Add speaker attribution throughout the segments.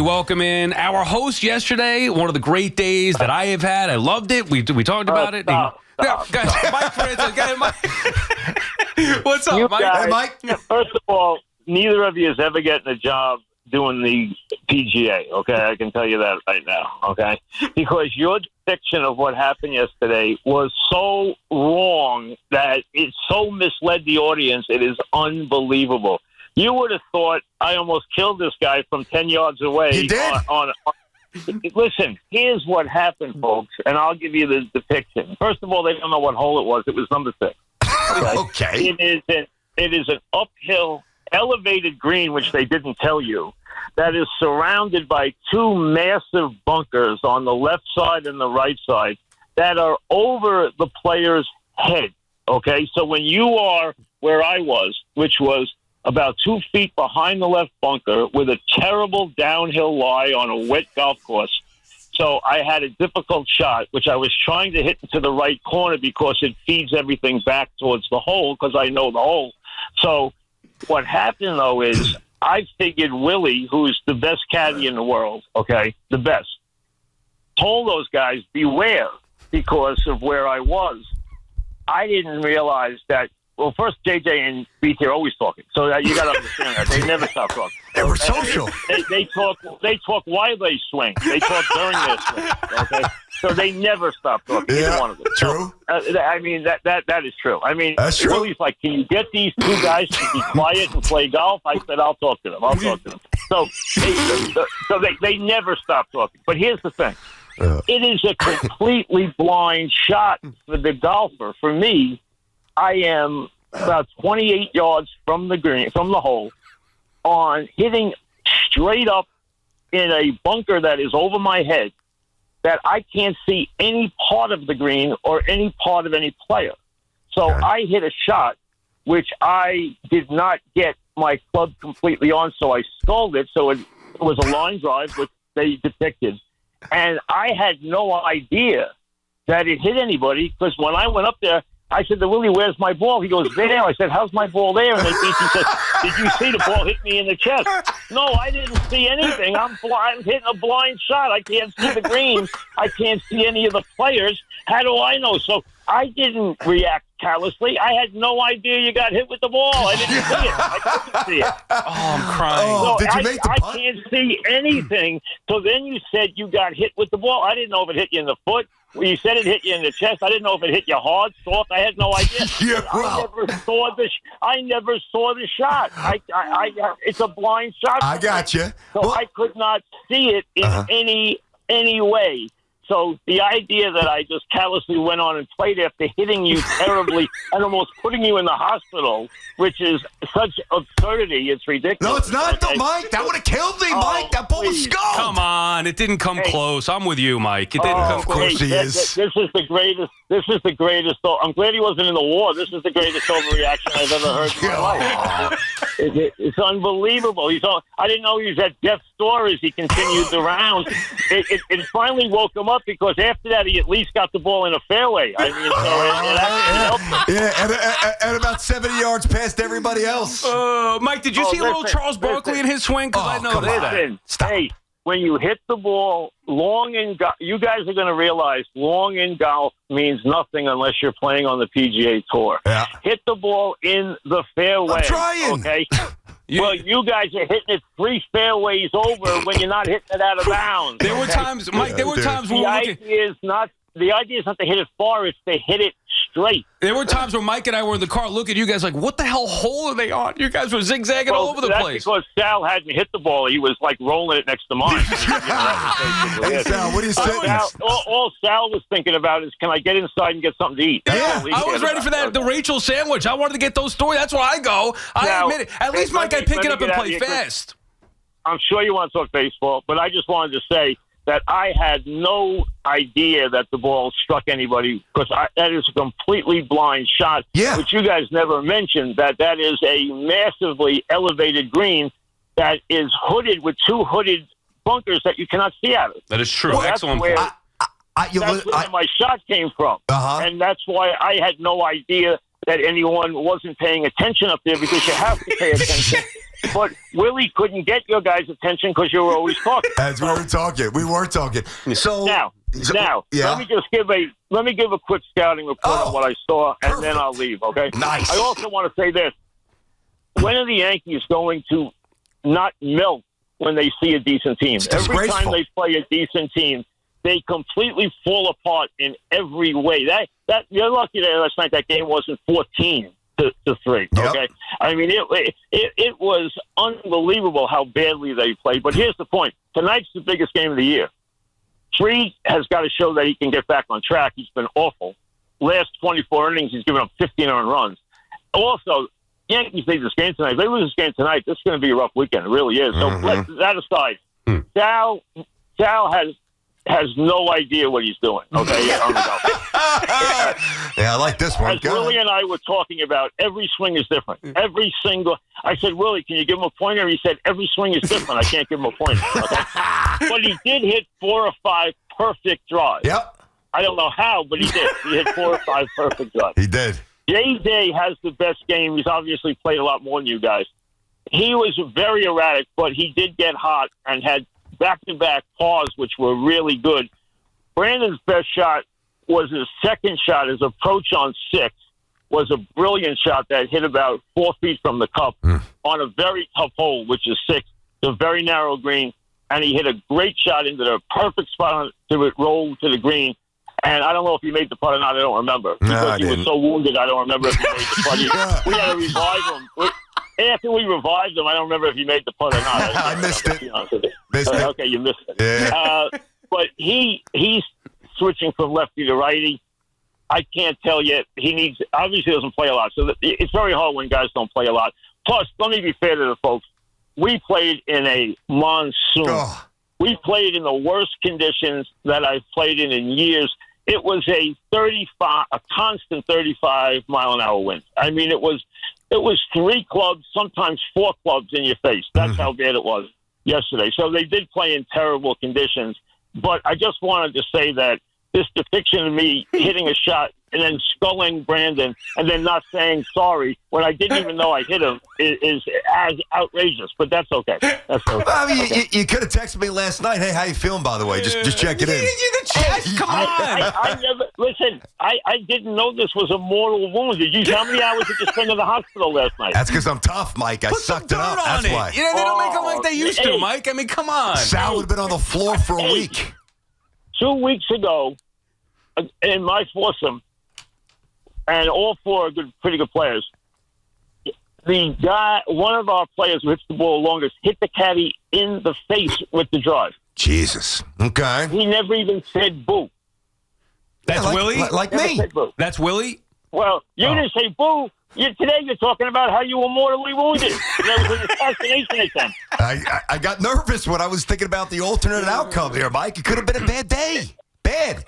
Speaker 1: we welcome in our host yesterday, one of the great days that I have had. I loved it. We talked about it.
Speaker 2: Stop.
Speaker 1: Guys, Mike Francesa. Guys, Mike. What's up, Mike?
Speaker 2: Guys,
Speaker 3: Hey, Mike.
Speaker 2: First of all, neither of you is ever getting a job doing the PGA, okay? I can tell you that right now, okay? Because your depiction of what happened yesterday was so wrong that it so misled the audience. It is unbelievable. You would have thought I almost killed this guy from 10 yards away.
Speaker 3: You did?
Speaker 2: Listen, here's what happened, folks, and I'll give you the depiction. First of all, they don't know what hole it was. It was number 6.
Speaker 3: Okay.
Speaker 2: It is an uphill, elevated green, which they didn't tell you, that is surrounded by 2 massive bunkers on the left side and the right side that are over the player's head, okay? So when you are where I was, which was about 2 feet behind the left bunker with a terrible downhill lie on a wet golf course. So I had a difficult shot, which I was trying to hit into the right corner because it feeds everything back towards the hole because I know the hole. So what happened, though, is I figured Willie, who's the best caddy in the world, okay, the best, told those guys, beware because of where I was. I didn't realize that. Well, first, JJ and BT are always talking, so you got to understand that. They never stop talking.
Speaker 3: They were social.
Speaker 2: They talk while they swing. They talk during their swing, okay? So they never stop talking, either one of them.
Speaker 3: True.
Speaker 2: So, I mean, that is true. I mean,
Speaker 3: That's true.
Speaker 2: Willie's like, can you get these 2 guys to be quiet and play golf? I said, I'll talk to them. So they never stop talking. But here's the thing. It is a completely blind shot for the golfer. For me, I am about 28 yards from the green, from the hole, on hitting straight up in a bunker that is over my head that I can't see any part of the green or any part of any player. So I hit a shot which I did not get my club completely on, so I sculled it. So it was a line drive, which they depicted. And I had no idea that it hit anybody because when I went up there, I said to Willie, where's my ball? He goes, there. I said, how's my ball there? And he said, did you see the ball hit me in the chest? No, I didn't see anything. I'm hitting a blind shot. I can't see the green. I can't see any of the players. How do I know? So I didn't react callously. I had no idea you got hit with the ball. I didn't see it. I couldn't see it.
Speaker 1: Oh, I'm crying.
Speaker 3: Oh,
Speaker 2: So
Speaker 3: did you make the
Speaker 2: I
Speaker 3: putt?
Speaker 2: can't see anything. So then you said you got hit with the ball. I didn't know if it hit you in the foot. Well, you said it hit you in the chest. I didn't know if it hit you hard, soft. I had no idea.
Speaker 3: Yeah,
Speaker 2: I never saw the shot. It's a blind shot.
Speaker 3: I got you.
Speaker 2: So I could not see it in any way. So the idea that I just callously went on and played after hitting you terribly and almost putting you in the hospital, which is such absurdity, it's ridiculous.
Speaker 3: No, it's not,
Speaker 2: okay?
Speaker 3: though, Mike. That would have killed me, Mike. That ball was
Speaker 2: please.
Speaker 3: skulled.
Speaker 1: Come on. It didn't come close. I'm with you, Mike. It didn't come
Speaker 3: of
Speaker 1: close.
Speaker 3: course he is.
Speaker 2: This is the greatest. This is the greatest. I'm glad he wasn't in the war. This is the greatest overreaction I've ever heard in my life. It's unbelievable. I didn't know he was at death's door as he continued the round. It finally woke him up because after that he at least got the ball in a fairway. I mean, so it actually helped him.
Speaker 3: Yeah, and about 70 yards past everybody else.
Speaker 1: Mike, did you see little
Speaker 2: listen,
Speaker 1: Charles Barkley in his swing? Because I know
Speaker 3: come on.
Speaker 1: that.
Speaker 2: Listen,
Speaker 3: Stop.
Speaker 2: hey, when you hit the ball long in golf, you guys are going to realize long in golf means nothing unless you're playing on the PGA Tour.
Speaker 3: Yeah.
Speaker 2: Hit the ball in the fairway.
Speaker 3: I'm trying.
Speaker 2: Okay. Well, you guys are hitting it 3 fairways over when you're not hitting it out of bounds.
Speaker 1: There were times, Mike, when we
Speaker 2: The
Speaker 1: were looking.
Speaker 2: idea is not to hit it far, it's to hit it straight.
Speaker 1: There were times where Mike and I were in the car looking at you guys like, what the hell hole are they on? You guys were zigzagging all over the
Speaker 2: that's
Speaker 1: place.
Speaker 2: because Sal hadn't hit the ball. He was like rolling it next to mine.
Speaker 3: Hey, Sal, what do you say?
Speaker 2: All Sal was thinking about is, can I get inside and get something to eat?
Speaker 1: Yeah,
Speaker 2: That's all he
Speaker 1: I was
Speaker 2: cared
Speaker 1: ready for
Speaker 2: about.
Speaker 1: that, the Rachel sandwich. I wanted to get those stories. That's where I go. I
Speaker 2: Now,
Speaker 1: admit it. At least, Mike, I pick it up and play fast.
Speaker 2: I'm sure you want to talk baseball, but I just wanted to say that I had no idea that the ball struck anybody because that is a completely blind shot.
Speaker 3: Yeah.
Speaker 2: But you guys never mentioned that is a massively elevated green that is hooded with 2 hooded bunkers that you cannot see out of.
Speaker 1: That is true.
Speaker 2: Well, that's
Speaker 1: Excellent
Speaker 2: where-
Speaker 1: point.
Speaker 2: That's where my shot came from. And that's why I had no idea that anyone wasn't paying attention up there because you have to pay attention But Willie couldn't get your guys' attention because you were always talking.
Speaker 3: As we were talking. We were talking. So
Speaker 2: Now,
Speaker 3: yeah.
Speaker 2: let me give a quick scouting report on what I saw, and then I'll leave. Okay.
Speaker 3: Nice.
Speaker 2: I also want to say this: when are the Yankees going to not melt when they see a decent team? Every time they play a decent team, they completely fall apart in every way. That you're lucky that last night that game wasn't 14-3. Okay,
Speaker 3: Yep.
Speaker 2: I mean it was unbelievable how badly they played. But here's the point: tonight's the biggest game of the year. Tree has got to show that he can get back on track. He's been awful. Last 24 innings, he's given up 15 earned runs. Also, Yankees need this game tonight. If they lose this game tonight, this is going to be a rough weekend. It really is. So let that aside. Sal has no idea what he's doing. Okay, yeah,
Speaker 3: I like this one.
Speaker 2: As Willie and I were talking about, every swing is different. Every single. I said, Willie, can you give him a pointer? He said, every swing is different. I can't give him a pointer. Okay? But he did hit 4 or 5 perfect drives.
Speaker 3: Yep.
Speaker 2: I don't know how, but he did. He hit 4 or 5 perfect drives.
Speaker 3: He did.
Speaker 2: JJ has the best game. He's obviously played a lot more than you guys. He was very erratic, but he did get hot and had back-to-back pars, which were really good. Brandon's best shot was his second shot. His approach on 6 was a brilliant shot that hit about 4 feet from the cup on a very tough hole, which is 6, a very narrow green. And he hit a great shot into the perfect spot to it roll to the green. And I don't know if he made the putt or not. I don't remember. Because he was so wounded, I don't remember if he made the putt. We had to revive him. After we revived him, I don't remember if he made the putt or not.
Speaker 3: I missed it.
Speaker 2: Okay, you missed it.
Speaker 3: Yeah.
Speaker 2: But he's switching from lefty to righty. I can't tell you. He obviously doesn't play a lot. So it's very hard when guys don't play a lot. Plus, let me be fair to the folks. We played in a monsoon.
Speaker 3: Oh.
Speaker 2: We played in the worst conditions that I've played in years. It was a constant 35-mile-an-hour wind. I mean, it was 3 clubs, sometimes 4 clubs in your face. That's how bad it was yesterday. So they did play in terrible conditions. But I just wanted to say that this depiction of me hitting a shot and then sculling Brandon and then not saying sorry when I didn't even know I hit him is as outrageous. But that's okay. That's okay.
Speaker 3: I mean, you could have texted me last night. Hey, how you feeling, by the way? Just check it in.
Speaker 1: Come on.
Speaker 2: I never listen. I didn't know this was a mortal wound. How many hours did you spend in the hospital last night?
Speaker 3: That's because I'm tough, Mike. I sucked it up. That's why.
Speaker 1: You know, they don't make them like they used to, Mike. I mean, come on.
Speaker 3: Sal would have been on the floor for a week.
Speaker 2: 2 weeks ago, in my foursome, and all 4 are pretty good players. The guy, one of our players who hits the ball longest, hit the caddy in the face with the drive.
Speaker 3: Jesus. Okay.
Speaker 2: He never even said boo.
Speaker 1: That's Willie?
Speaker 3: Like me.
Speaker 1: That's Willie?
Speaker 2: Well, you didn't say boo. Today you're talking about how you were mortally wounded. There was an assassination attempt.
Speaker 3: I got nervous when I was thinking about the alternate outcome here, Mike. It could have been a bad day. Bad.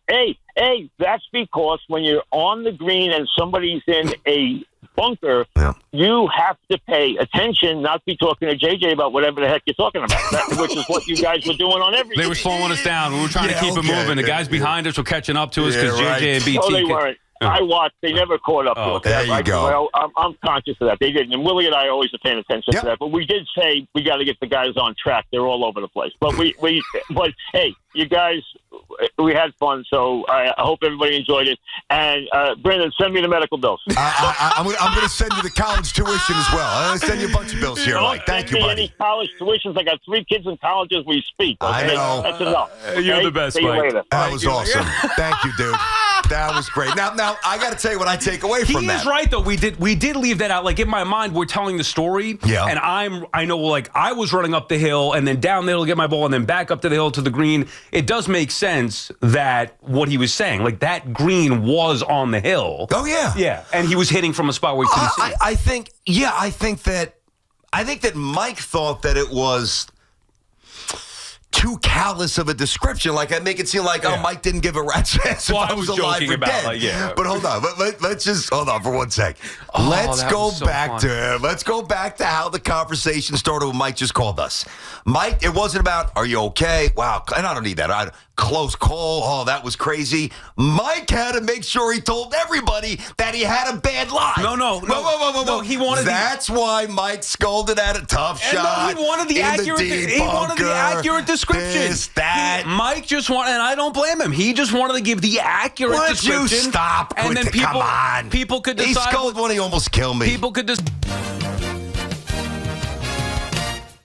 Speaker 2: Hey, that's because when you're on the green and somebody's in a bunker, you have to pay attention, not be talking to JJ about whatever the heck you're talking about, which is what you guys were doing on everything.
Speaker 1: They were slowing us down. We were trying to keep it moving. The guys behind us were catching up to us because JJ and BT.
Speaker 2: Oh, they weren't. I watched. They never caught up to us.
Speaker 3: There you go.
Speaker 2: Well, I'm conscious of that. They didn't. And Willie and I always are paying attention to that. But we did say we got to get the guys on track. They're all over the place. But but hey, you guys, we had fun. So I hope everybody enjoyed it. And Brandon, send me the medical bills.
Speaker 3: I'm going to send you the college tuition as well. I'm going to send you a bunch of bills here, Mike. Thank you, buddy.
Speaker 2: Any college tuitions? I got 3 kids in college as we speak. Okay?
Speaker 3: I know.
Speaker 2: That's enough.
Speaker 1: You're the best,
Speaker 2: See you
Speaker 1: Mike.
Speaker 2: later.
Speaker 3: That was awesome. Thank you, dude. That was great. Now I got to tell you what I take away from that.
Speaker 1: He is right though. We did leave that out. Like in my mind, we're telling the story.
Speaker 3: Yeah.
Speaker 1: And I know like I was running up the hill and then down the hill to get my ball and then back up to the hill to the green. It does make sense that what he was saying, like that green was on the hill.
Speaker 3: Oh yeah.
Speaker 1: Yeah. And he was hitting from a spot where he couldn't see.
Speaker 3: I think that Mike thought that it was 2 too callous of a description. Like, I make it seem like, oh, Mike didn't give a rat's ass if I was alive or dead. But hold on. Let's just hold on for 1 sec. Let's go back to how the conversation started when Mike just called us. Mike, it wasn't about, are you okay? Wow. And I don't need that. Close call. Oh, that was crazy. Mike had to make sure he told everybody that he had a bad lie.
Speaker 1: No. He wanted.
Speaker 3: That's why Mike scolded at a tough shot.
Speaker 1: No, he wanted the accurate. He wanted the accurate description.
Speaker 3: This, that.
Speaker 1: Mike just wanted, and I don't blame him. He just wanted to give the accurate description.
Speaker 3: You stop?
Speaker 1: And then
Speaker 3: come on.
Speaker 1: People could decide.
Speaker 3: He scolded when he almost killed me.
Speaker 1: People could just.